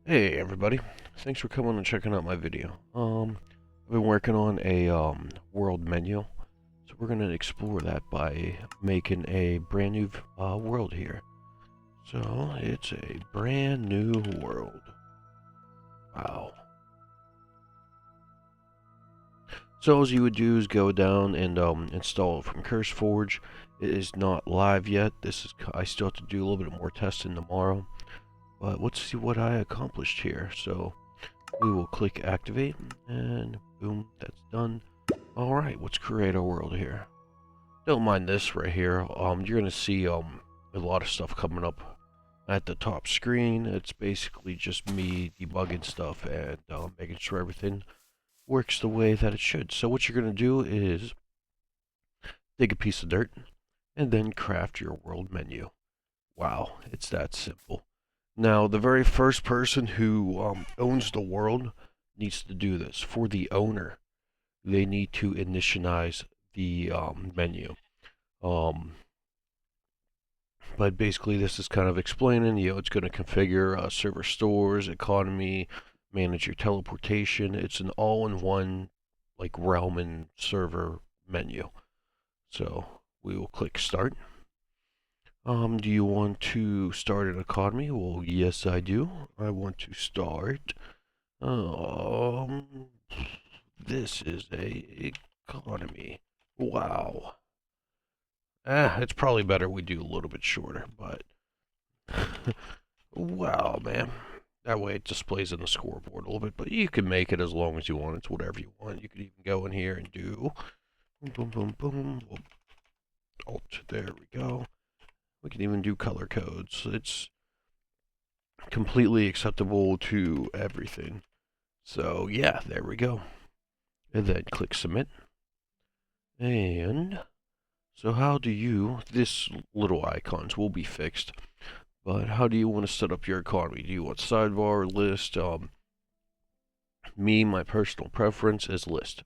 Hey everybody, thanks for coming and checking out my video. I've been working on a world menu, so we're gonna explore that by making a brand new world here. So it's a brand new world. Wow. So all you would do is go down and install it from CurseForge. It is not live yet. I still have to do a little bit more testing tomorrow. But let's see what I accomplished here. So we will click activate, and boom, that's done. Alright, let's create a world here. Don't mind this right here. You're gonna see a lot of stuff coming up at the top screen. It's basically just me debugging stuff and making sure everything works the way that it should. So what you're gonna do is dig a piece of dirt and then craft your world menu. Wow, it's that simple. Now, the very first person who owns the world needs to do this. For the owner, they need to initialize the menu. Um, but basically, this is kind of explaining, it's going to configure server stores, economy, manage your teleportation. It's an all-in-one, like, realm and server menu. So we will click start. Do you want to start an economy? Well, yes, I do. I want to start. Um, this is a economy. Wow. It's probably better we do a little bit shorter, but wow, man. That way it displays in the scoreboard a little bit, but you can make it as long as you want. It's whatever you want. You could even go in here and do boom, boom, boom, boom. Alt, there we go. We can even do color codes. It's completely acceptable to everything. So yeah, there we go. And then click submit. And so how do you, this little icons will be fixed, but how do you want to set up your economy? Do you want sidebar, list? My personal preference is list.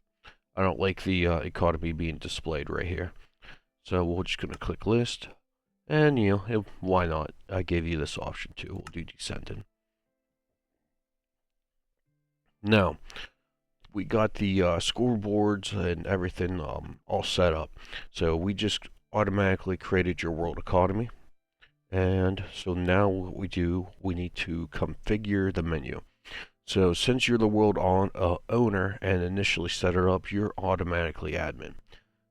I don't like the economy being displayed right here. So we're just going to click list. And, why not? I gave you this option too. We'll do descending. Now, we got the scoreboards and everything all set up. So we just automatically created your world economy. And so now what we do, we need to configure the menu. So since you're the world owner and initially set it up, you're automatically admin.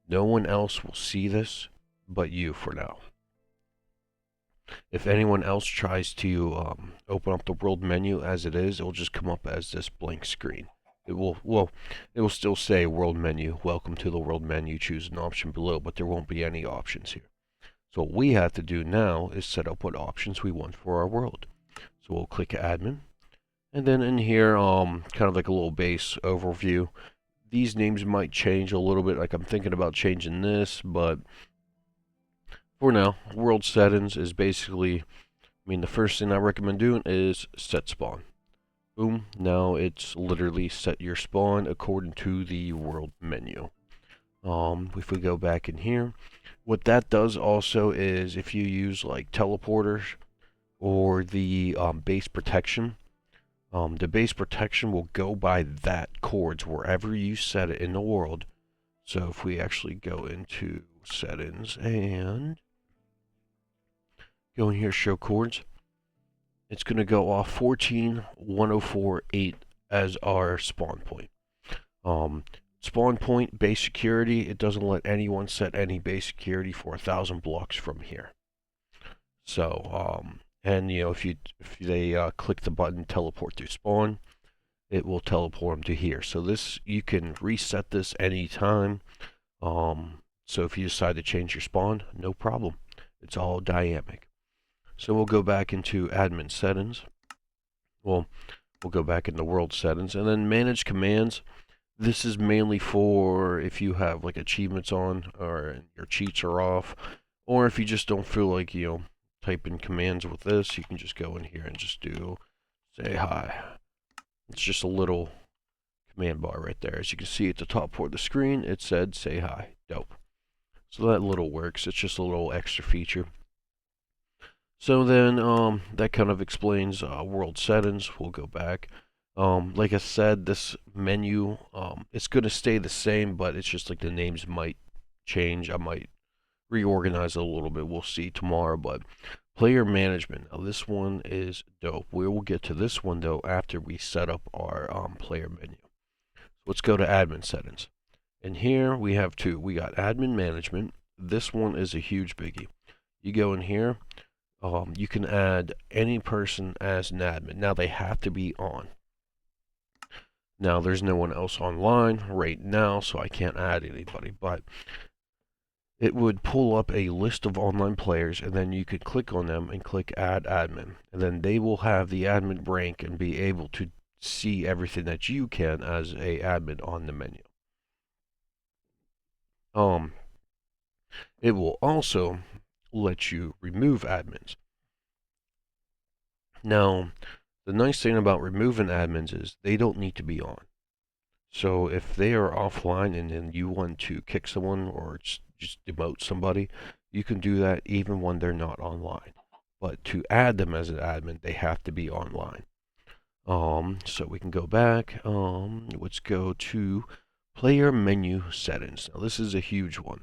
No one else will see this but you for now. If anyone else tries to open up the world menu as it is, it will just come up as this blank screen. It will still say world menu, welcome to the world menu, choose an option below, but there won't be any options here. So what we have to do now is set up what options we want for our world. So we'll click admin, and then in here, kind of like a little base overview. These names might change a little bit, like I'm thinking about changing this, but for now, world settings is basically, the first thing I recommend doing is set spawn. Boom, now it's literally set your spawn according to the world menu. If we go back in here, what that does also is if you use like teleporters or the base protection, the base protection will go by that chords wherever you set it in the world. So if we actually go into settings and go in here, show chords, it's going to go off 14.104.8 as our spawn point. Spawn point base security, it doesn't let anyone set any base security for 1,000 blocks from here. So, and if they click the button teleport to spawn, it will teleport them to here. So this, you can reset this anytime. So if you decide to change your spawn, no problem. It's all dynamic. So we'll go back into admin settings. We'll go back into world settings and then manage commands. This is mainly for if you have like achievements on or your cheats are off, or if you just don't feel like, typing commands with this, you can just go in here and just do say hi. It's just a little command bar right there. As you can see at the top part of the screen, it said say hi. Dope. So that little works. It's just a little extra feature. So then that kind of explains world settings. We'll go back. Like I said, this menu it's going to stay the same, but it's just like the names might change. I might reorganize it a little bit. We'll see tomorrow. But player management. Now this one is dope. We will get to this one though after we set up our player menu. Let's go to admin settings. And here we have two. We got admin management. This one is a huge biggie. You go in here. You can add any person as an admin. Now they have to be on. Now there's no one else online right now, so I can't add anybody, but it would pull up a list of online players, and then you could click on them and click add admin, and then they will have the admin rank and be able to see everything that you can as a admin on the menu. It will also let you remove admins. Now, the nice thing about removing admins is they don't need to be on. So if they are offline and then you want to kick someone or just demote somebody, you can do that even when they're not online. But to add them as an admin, they have to be online. So we can go back. Let's go to player menu settings. Now this is a huge one.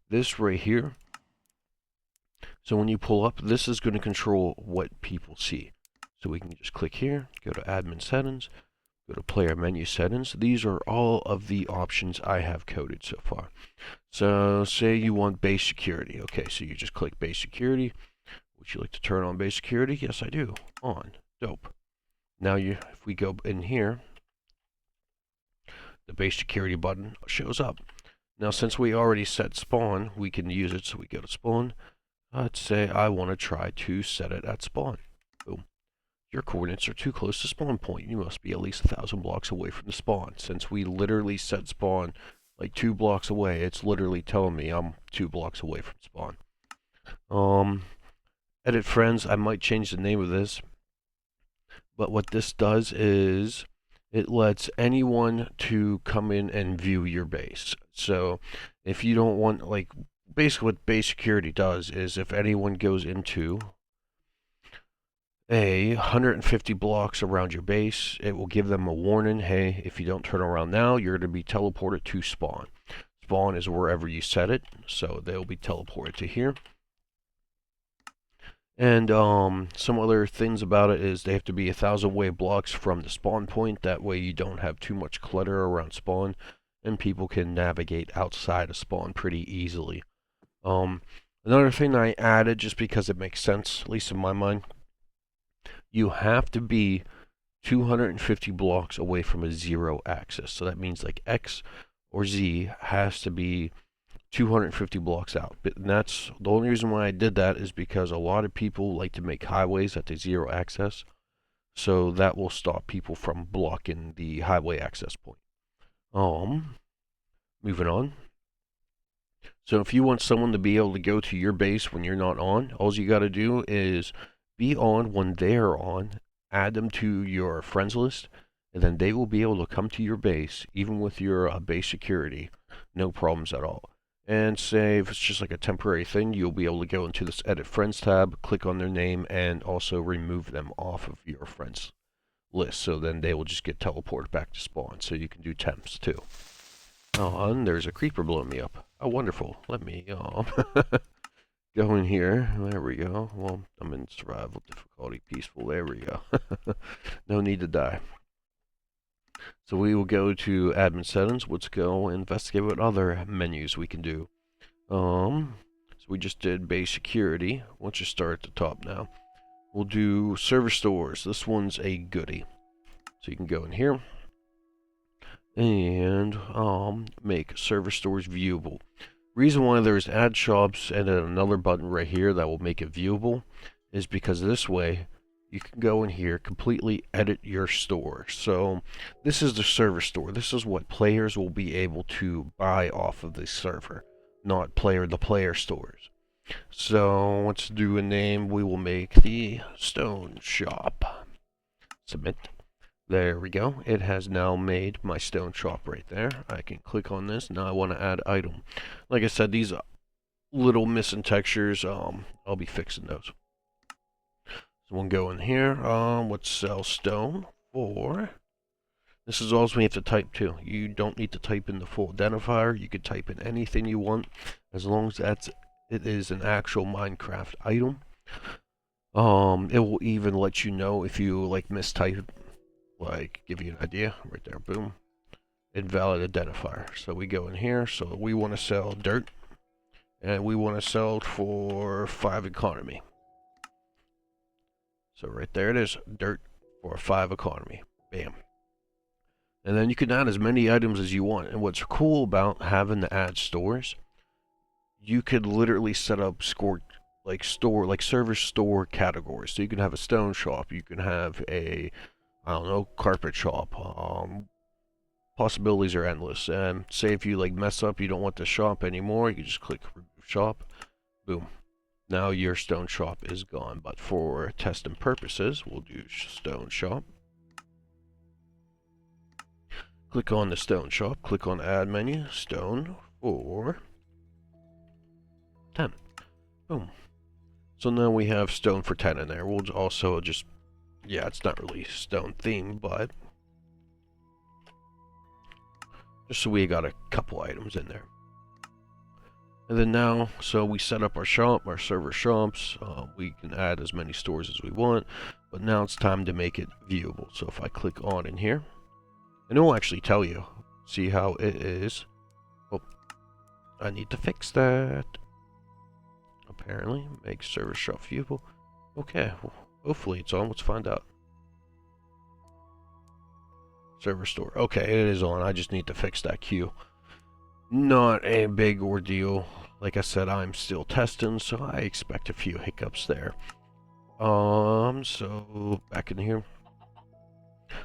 This right here. So when you pull up, this is going to control what people see. So we can just click here, go to admin settings, go to player menu settings. These are all of the options I have coded so far. So say you want base security. Okay, so you just click base security. Would you like to turn on base security? Yes, I do. On. Dope. Now if we go in here, the base security button shows up. Now since we already set spawn, we can use it. So we go to spawn. Let's say I want to try to set it at spawn. Boom. Your coordinates are too close to spawn point. You must be at least 1,000 blocks away from the spawn. Since we literally set spawn like 2 blocks away, it's literally telling me I'm 2 blocks away from spawn. Edit friends, I might change the name of this. But what this does is it lets anyone to come in and view your base. So if you don't want, like, basically what base security does is if anyone goes into 150 blocks around your base, it will give them a warning. Hey, if you don't turn around now, you're going to be teleported to spawn. Spawn is wherever you set it, so they'll be teleported to here. And some other things about it is they have to be 1,000 wave blocks from the spawn point. That way you don't have too much clutter around spawn, and people can navigate outside of spawn pretty easily. Another thing I added, just because it makes sense, at least in my mind, you have to be 250 blocks away from a 0 axis. So that means like X or Z has to be 250 blocks out. And that's the only reason why I did that is because a lot of people like to make highways at the 0 axis. So that will stop people from blocking the highway access point. Moving on. So if you want someone to be able to go to your base when you're not on, all you got to do is be on when they're on, add them to your friends list, and then they will be able to come to your base, even with your base security, no problems at all. And say if it's just like a temporary thing, you'll be able to go into this edit friends tab, click on their name, and also remove them off of your friends list. So then they will just get teleported back to spawn. So you can do temps too. Oh, and there's a creeper blowing me up. Oh, wonderful. Let me go in here. There we go. Well, I'm in survival difficulty, peaceful. There we go. No need to die. So we will go to admin settings. Let's go investigate what other menus we can do. So we just did base security. Let's just start at the top now. We'll do server stores. This one's a goodie. So you can go in here and make server stores viewable. Reason why there's add shops and then another button right here that will make it viewable is because this way you can go in here, completely edit your store. So this is the server store. This is what players will be able to buy off of this server, not the player stores. So let's do a name. We will make the Stone Shop. Submit. There we go. It has now made my stone shop right there. I can click on this. Now I want to add item. Like I said, these little missing textures, I'll be fixing those. We'll go in here. Let's sell stone for. This is all we have to type too. You don't need to type in the full identifier. You could type in anything you want, as long as it is an actual Minecraft item. It will even let you know if you like mistype, like give you an idea right there. Boom, invalid identifier. So we go in here. So we want to sell dirt, and we want to sell it for 5 economy. So right there it is, dirt for 5 economy. Bam. And then you can add as many items as you want. And what's cool about having to add stores, you could literally set up server store categories. So you can have a stone shop, you can have a, I don't know, carpet shop. Possibilities are endless. And say if you like mess up, you don't want the shop anymore, you can just click remove shop. Boom. Now your stone shop is gone. But for testing purposes, we'll do stone shop. Click on the stone shop, click on add menu, stone for 10. Boom. So now we have stone for 10 in there. We'll also just, yeah, it's not really stone themed, but just so we got a couple items in there. And then now, so we set up our shop, our server shops. We can add as many stores as we want, but now it's time to make it viewable. So if I click on in here, and it will actually tell you, see how it is. Oh, I need to fix that. Apparently, make server shop viewable. Okay, well, hopefully it's on. Let's find out. Server store. Okay, it is on. I just need to fix that queue. Not a big ordeal. Like I said, I'm still testing, so I expect a few hiccups there. So back in here.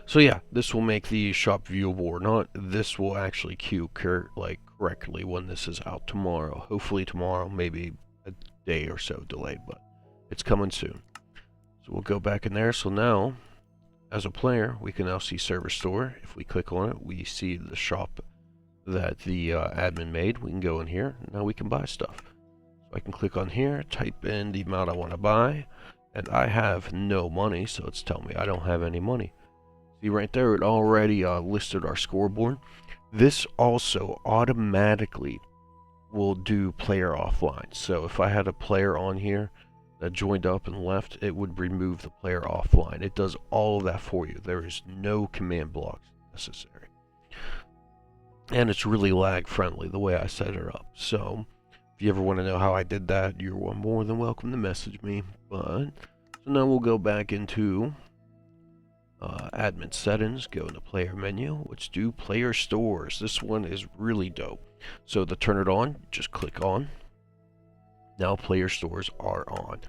So yeah, this will make the shop viewable or not. This will actually queue correctly when this is out tomorrow. Hopefully tomorrow, maybe a day or so delayed, but it's coming soon. So we'll go back in there. So now, as a player, we can now see server store. If we click on it, we see the shop that the admin made. We can go in here. Now we can buy stuff. So I can click on here, type in the amount I want to buy, and I have no money, so it's telling me I don't have any money. See right there, it already listed our scoreboard. This also automatically will do player offline. So if I had a player on here that joined up and left, it would remove the player offline. It does all of that for you. There is no command blocks necessary. And it's really lag friendly the way I set it up. So if you ever want to know how I did that, you're more than welcome to message me. But so now we'll go back into admin settings, go into player menu. Let's do player stores. This one is really dope. So to turn it on, just click on. Now player stores are on.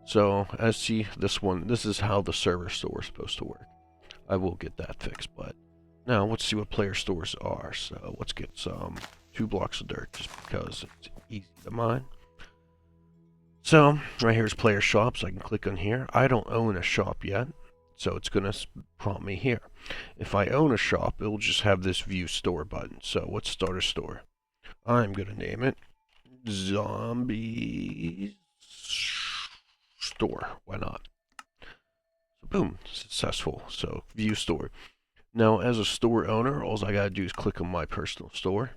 So as see this one, this is how the server store is supposed to work. I will get that fixed, but now let's see what player stores are. So let's get some 2 blocks of dirt just because it's easy to mine. So right here's player shops. I can click on here. I don't own a shop yet, so it's going to prompt me here. If I own a shop, it will just have this view store button. So let's start a store. I'm going to name it Zombie Store. Why not? So boom, successful. So view store. Now as a store owner, all I got to do is click on my personal store,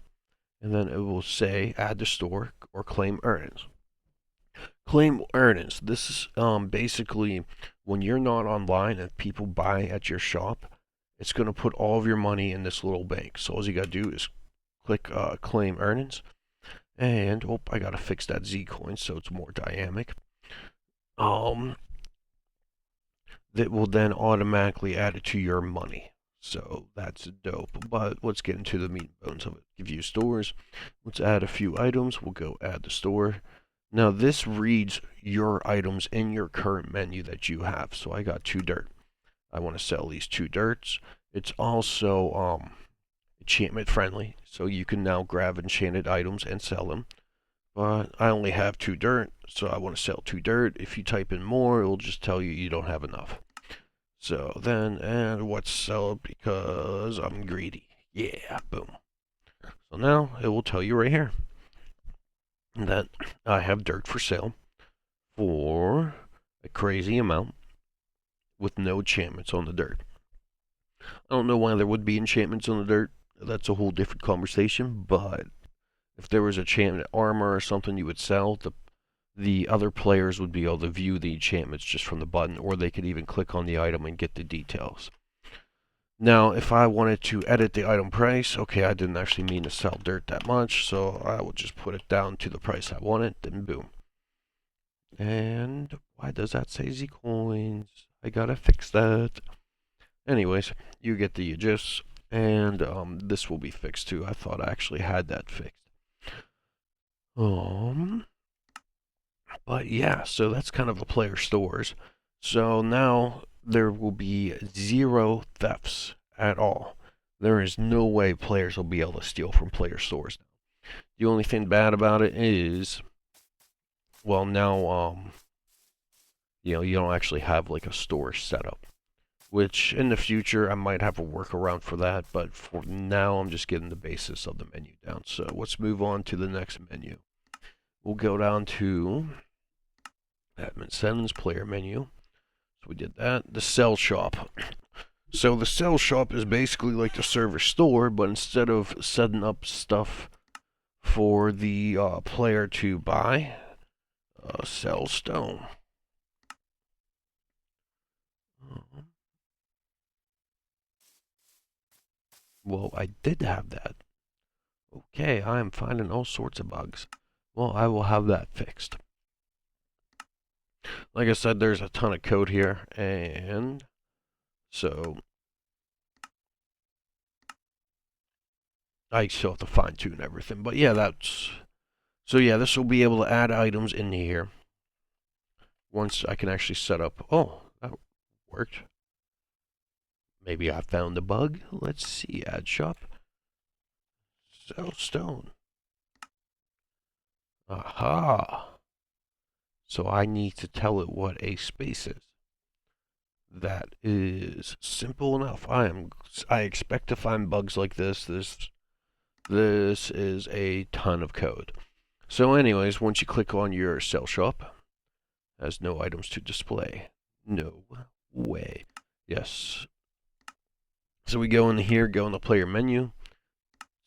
and then it will say add to store or claim earnings. Claim earnings. This is basically when you're not online and people buy at your shop, it's going to put all of your money in this little bank. So all you got to do is click claim earnings. And oh, I got to fix that Z coin so it's more dynamic. That will then automatically add it to your money. So that's dope. But let's get into the meat and bones of it. View stores. Let's add a few items. We'll go add the store. Now this reads your items in your current menu that you have. So I got 2 dirt. I want to sell these 2 dirts. It's also enchantment friendly, so you can now grab enchanted items and sell them. But I only have 2 dirt, so I want to sell 2 dirt. If you type in more, it will just tell you you don't have enough. So then, and what's sell because I'm greedy. Yeah, boom. So now it will tell you right here that I have dirt for sale for a crazy amount. with no enchantments on the dirt. I don't know why there would be enchantments on the dirt. That's a whole different conversation. But if there was enchantment armor or something you would sell, the other players would be able to view the enchantments just from the button, or they could even click on the item and get the details. Now, if I wanted to edit the item price, okay, I didn't actually mean to sell dirt that much, so I will just put it down to the price I want it, then boom. And why does that say Z coins? I gotta fix that. Anyways, you get the gist, and this will be fixed too. I thought I actually had that fixed. But yeah, so that's kind of the player stores. So now there will be 0 thefts at all. There is no way players will be able to steal from player stores. The only thing bad about it is, well, now you don't actually have like a store set up. Which in the future I might have a workaround for that, but for now I'm just getting the basis of the menu down. So let's move on to the next menu. We'll go down to admin settings, player menu. So we did that. The sell shop. So the sell shop is basically like the server store, but instead of setting up stuff for the player to buy, sell stone. Well, I did have that. Okay, I am finding all sorts of bugs. Well, I will have that fixed. Like I said, there's a ton of code here, and so I still have to fine tune everything. But yeah, so yeah, this will be able to add items in here once I can actually set up. Oh, that worked. Maybe I found a bug. Let's see, add shop. Sell stone. Aha. So I need to tell it what a space is. That is simple enough. I expect to find bugs like this. This is a ton of code. So anyways, once you click on your sell shop, has no items to display. No way. Yes. So we go in here, go in the player menu,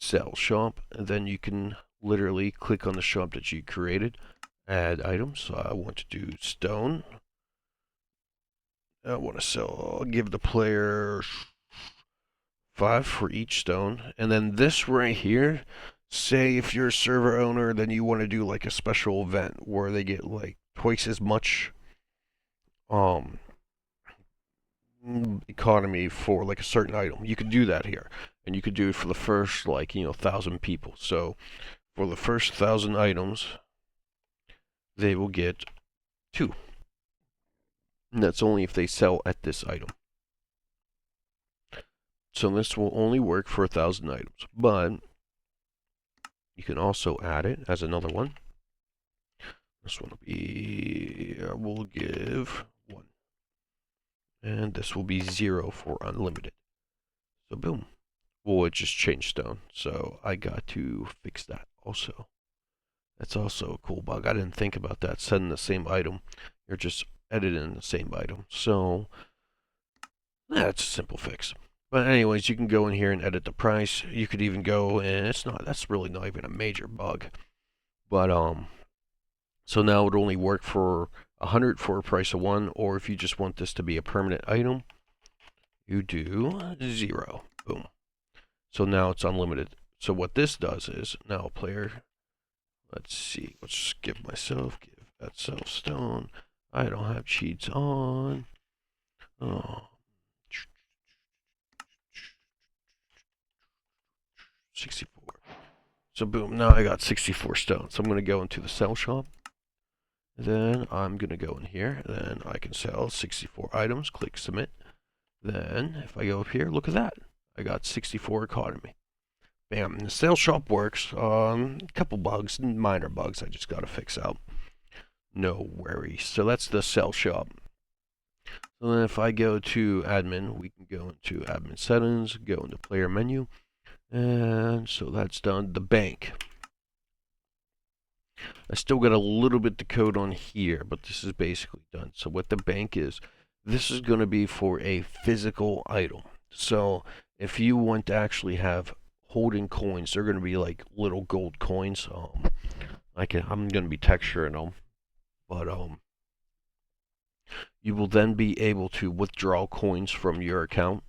sell shop, and then you can literally click on the shop that you created, add items. So I want to do stone. I want to sell, I'll give the player 5 for each stone. And then this right here, say if you're a server owner, then you want to do like a special event where they get like twice as much economy for like a certain item. You could do that here. And you could do it for the first 1,000 people. So for the first 1,000 items, they will get 2. And that's only if they sell at this item. So this will only work for 1,000 items, but you can also add it as another one. This one will be, we'll give 1. And this will be 0 for unlimited. So boom. Well, it just changed stone, so I got to fix that also. That's also a cool bug. I didn't think about that, setting the same item. You're just editing the same item. So that's a simple fix. But anyways, you can go in here and edit the price. You could even go, and that's really not even a major bug. But so now it would only work for 100 for a price of 1, or if you just want this to be a permanent item, you do 0. Boom. So now it's unlimited. So what this does is, now player, let's see, let's give that sell stone. I don't have cheats on. Oh. 64. So boom, now I got 64 stones. So I'm going to go into the sell shop. Then I'm going to go in here. Then I can sell 64 items. Click submit. Then if I go up here, look at that. I got 64 economy. Bam. The sales shop works. A couple bugs, minor bugs I just got to fix out. No worries. So that's the sell shop. So then if I go to admin, we can go into admin settings, go into player menu. And so that's done. The bank. I still got a little bit to code on here, but this is basically done. So what the bank is This is going to be for a physical item. So if you want to actually have holding coins, they're going to be like little gold coins. I'm going to be texturing them, but you will then be able to withdraw coins from your account,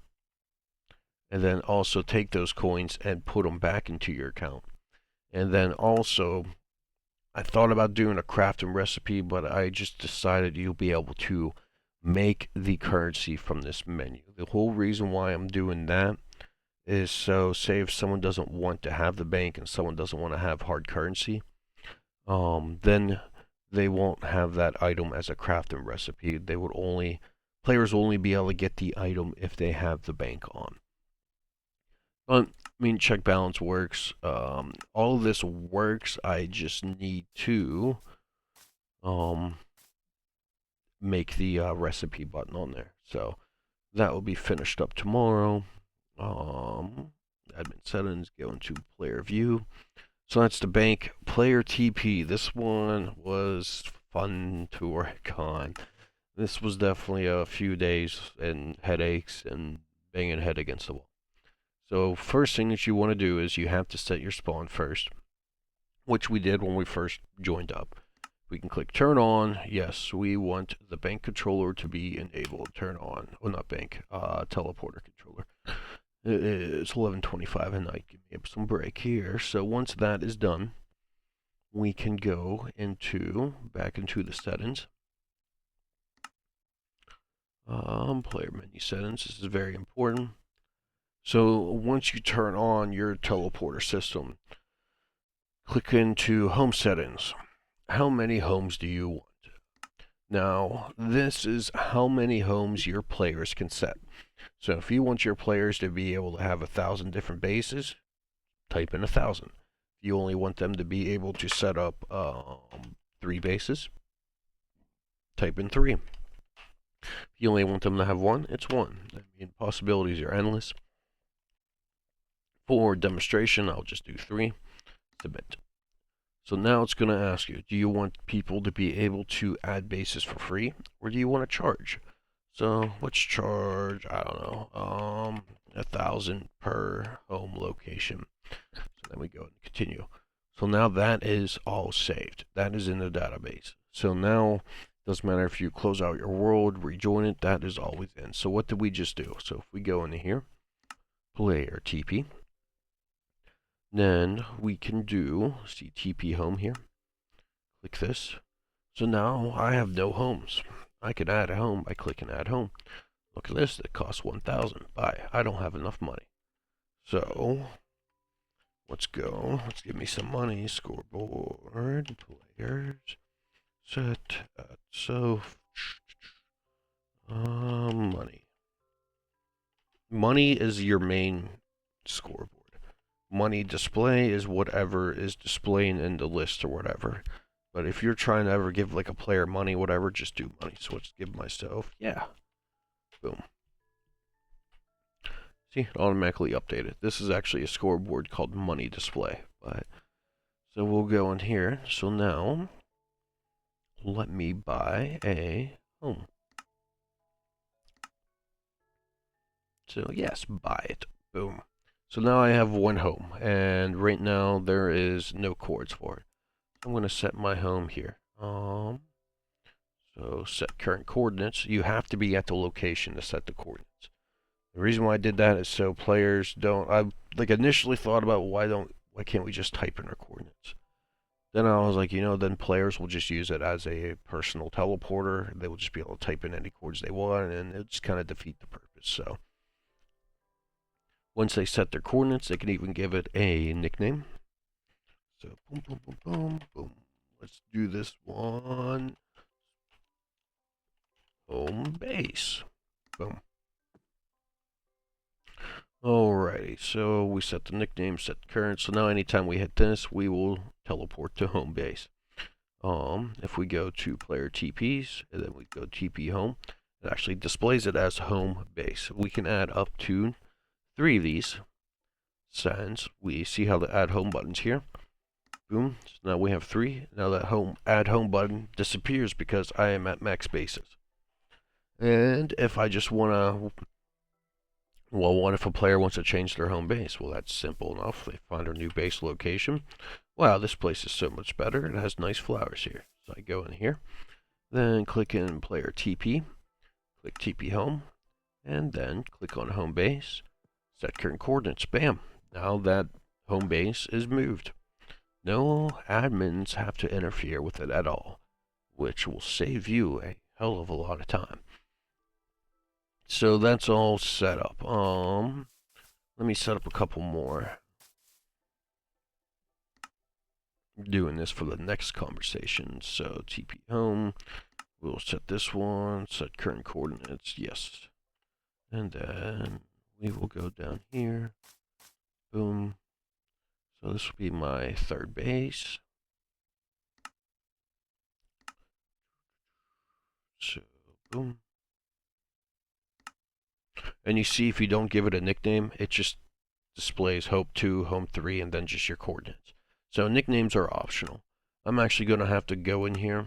and then also take those coins and put them back into your account. And then also, I thought about doing a crafting recipe, but I just decided you'll be able to make the currency from this menu. The whole reason why I'm doing that is so, say if someone doesn't want to have the bank and someone doesn't want to have hard currency, then they won't have that item as a crafting recipe. Players will only be able to get the item if they have the bank on. But I mean, check balance works. All of this works. I just need to um, make the recipe button on there. So that will be finished up tomorrow. Admin settings, go into player view. So that's the bank player TP. This one was fun to work on. This was definitely a few days and headaches and banging head against the wall. So first thing that you want to do is you have to set your spawn first, which we did when we first joined up. We can click turn on. Yes, we want the bank controller to be enabled. Turn on. Well, not bank. Teleporter controller. It's 11:25 at night. Give me some break here. So once that is done, we can go back into the settings. Player menu settings. This is very important. So once you turn on your teleporter system, click into home settings. How many homes do you want? Now, this is how many homes your players can set. So if you want your players to be able to have 1,000 different bases, type in 1,000. If you only want them to be able to set up 3 bases, type in 3. If you only want them to have 1, it's 1. I mean, possibilities are endless. For demonstration, I'll just do 3. Submit. So now it's going to ask you, do you want people to be able to add bases for free, or do you want to charge? So let's charge, I don't know, 1,000 per home location. So then we go and continue. So now that is all saved. That is in the database. So now, doesn't matter if you close out your world, rejoin it, that is always in. So what did we just do? So if we go into here, player TP, then we can do, see TP home here, click this. So now I have no homes. I can add a home by clicking add home. Look at this, it costs 1,000. Buy. I don't have enough money. So let's go. Let's give me some money. Scoreboard, players, set, so money. Money is your main scoreboard. Money display is whatever is displaying in the list or whatever. But if you're trying to ever give like a player money, whatever, just do money. So let's give myself, yeah. Boom. See, it automatically updated. This is actually a scoreboard called money display. But so we'll go in here. So now, let me buy a home. So yes, buy it. Boom. So now I have 1 home, and right now there is no chords for it. I'm going to set my home here. So set current coordinates. You have to be at the location to set the coordinates. The reason why I did that is so players don't. I like initially thought about why can't we just type in our coordinates? Then I was like, then players will just use it as a personal teleporter. They will just be able to type in any chords they want, and it just kind of defeat the purpose. So once they set their coordinates, they can even give it a nickname. So boom, boom, boom, boom, boom. Let's do this one. Home base. Boom. Alrighty, so we set the nickname, set the current. So now anytime we hit this, we will teleport to home base. If we go to player TPs, and then we go TP home, it actually displays it as home base. We can add up to 3 of these. Since we see how the add home button's here. Boom. So now we have 3. Now that add home button disappears because I am at max bases. And if I just want to, well, what if a player wants to change their home base? Well, that's simple enough. They find their new base location. Wow, this place is so much better. It has nice flowers here. So I go in here, then click in player TP, click TP home, and then click on home base, set current coordinates. Bam! Now that home base is moved. No admins have to interfere with it at all, which will save you a hell of a lot of time. So that's all set up. Let me set up a couple more. I'm doing this for the next conversation. So TP home, we'll set this one, set current coordinates, yes. And then we will go down here. Boom. So this will be my third base. So, boom. And you see if you don't give it a nickname, it just displays Home 2, Home 3, and then just your coordinates. So nicknames are optional. I'm actually going to have to go in here,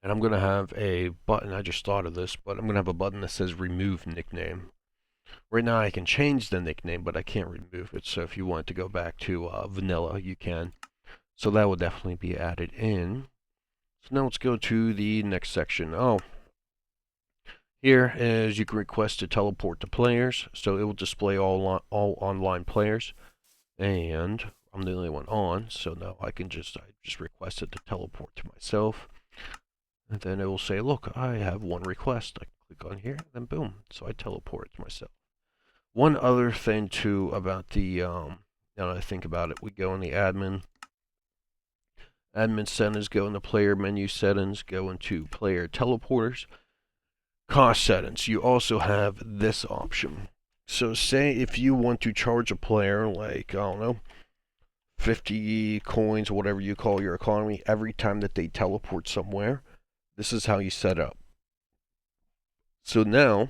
and I'm going to have a button. I just thought of this, but I'm going to have a button that says Remove Nickname. Right now I can change the nickname, but I can't remove it. So if you want to go back to vanilla, you can. So that will definitely be added in. So now let's go to the next section. Here is you can request to teleport to players, so it will display all online players, and I'm the only one on, so now I just requested to teleport to myself, and then it will say, look, I have one request. I click on here, and then boom, so I teleport to myself. One other thing too about the now that I think about it, we go in the admin settings, go in the player menu settings, go into player teleporters. Cost settings, you also have this option. So say if you want to charge a player like, I don't know, 50 coins, whatever you call your economy, every time that they teleport somewhere, this is how you set up. So now,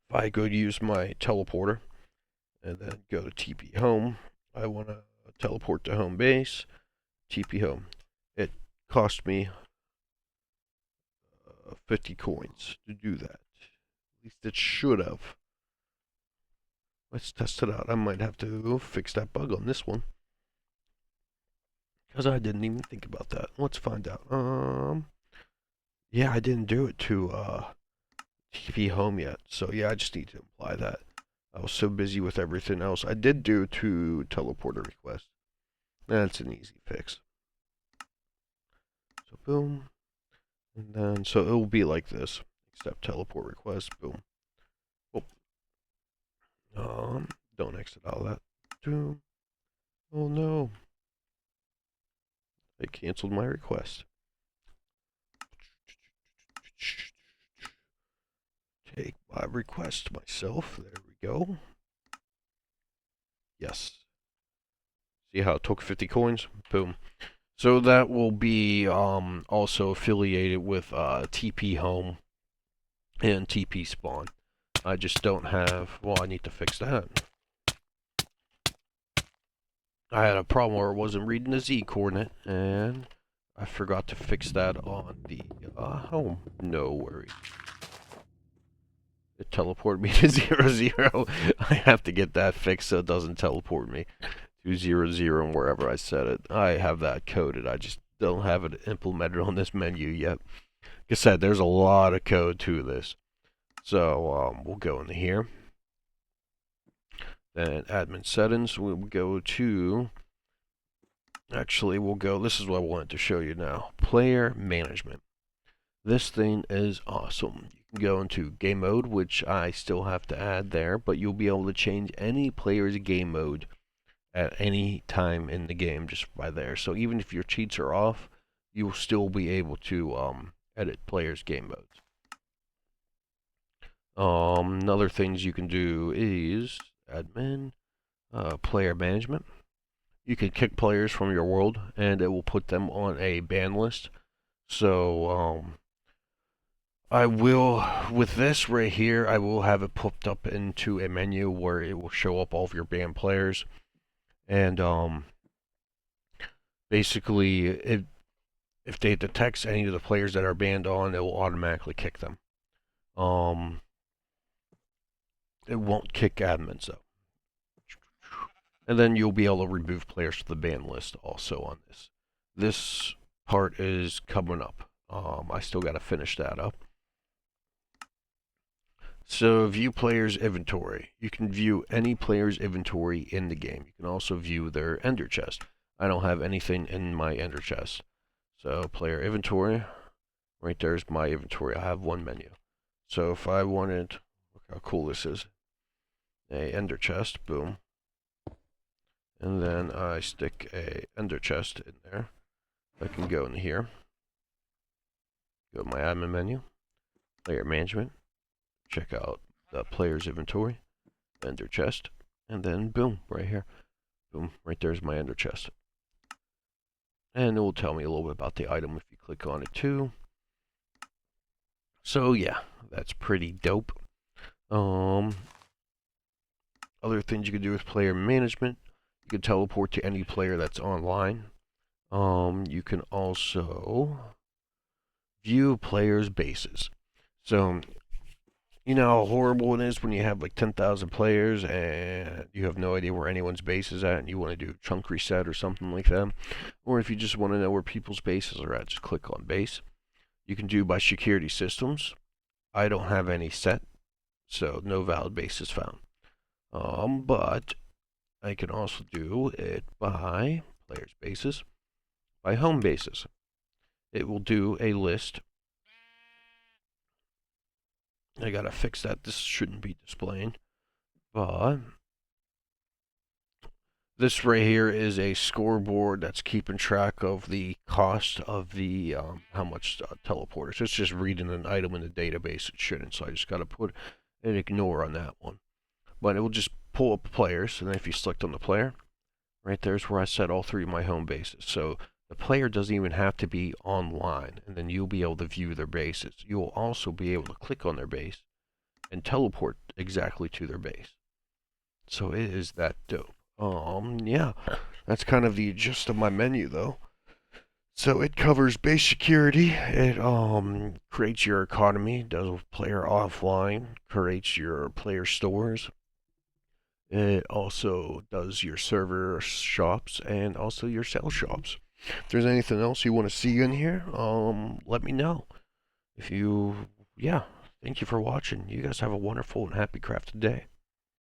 if I go to use my teleporter and then go to TP home, I want to teleport to home base, TP home. It cost me 50 coins to do that. At least it should have. Let's test it out. I might have to fix that bug on this one, because I didn't even think about that. Let's find out. Yeah, I didn't do it to TP home yet. So yeah, I just need to apply that. I was so busy with everything else. I did do to teleporter request. That's an easy fix. So boom. And then, so it will be like this. Accept teleport request, boom. Oh. Don't exit out of that. Boom. Oh no. I canceled my request. Take my request myself. There we go. Yes. See how it took 50 coins? Boom. So that will be also affiliated with TP Home and TP Spawn. I just don't have, well, I need to fix that. I had a problem where it wasn't reading the Z coordinate, and I forgot to fix that on the home. No worries. It teleported me to 00. I have to get that fixed so it doesn't teleport me to 00 and wherever I set it. I have that coded. I just don't have it implemented on this menu yet. Like I said, there's a lot of code to this. So we'll go into here. Then admin settings, we'll go to, actually we'll go, this is what I wanted to show you now. Player management. This thing is awesome. You can go into game mode, which I still have to add there, but you'll be able to change any player's game mode at any time in the game just by there. So even if your cheats are off, you will still be able to edit players' game modes. Another things you can do is admin, player management. You can kick players from your world, and it will put them on a ban list. So I will, with this right here, I will have it popped up into a menu where it will show up all of your banned players, and basically it if they detects any of the players that are banned on, it will automatically kick them. It won't kick admins though. And then you'll be able to remove players from the ban list also on this. This part is coming up. I still got to finish that up. So view player's inventory. You can view any player's inventory in the game. You can also view their ender chest. I don't have anything in my ender chest. So player inventory. Right there's my inventory. I have one menu. So if I wanted, look how cool this is. A ender chest, boom. And then I stick a ender chest in there. I can go in here. Go to my admin menu. Player management. Check out the player's inventory. Ender chest. And then boom, right here. Boom, right there's my ender chest. And it will tell me a little bit about the item if you click on it too. So yeah, that's pretty dope. Other things you can do with player management. You can teleport to any player that's online. You can also view players' bases. So, you know how horrible it is when you have like 10,000 players and you have no idea where anyone's base is at and you want to do a chunk reset or something like that. Or if you just want to know where people's bases are at, just click on base. You can do by security systems. I don't have any set, so no valid bases found. But I can also do it by players' bases, by home bases. It will do a list. I gotta fix that. This shouldn't be displaying. But this right here is a scoreboard that's keeping track of the cost of the how much teleporters. It's just reading an item in the database. It shouldn't, so I just gotta put an ignore on that one. But it will just pull up players, and then if you select on the player, right there's where I set all three of my home bases. So the player doesn't even have to be online, and then you'll be able to view their bases. You will also be able to click on their base and teleport exactly to their base. So it is that dope. Yeah, that's kind of the gist of my menu, though. So it covers base security. It creates your economy, does player offline, creates your player stores. It also does your server shops and also your sell shops. If there's anything else you want to see in here, let me know. If you, yeah, thank you for watching. You guys have a wonderful and happy crafted day.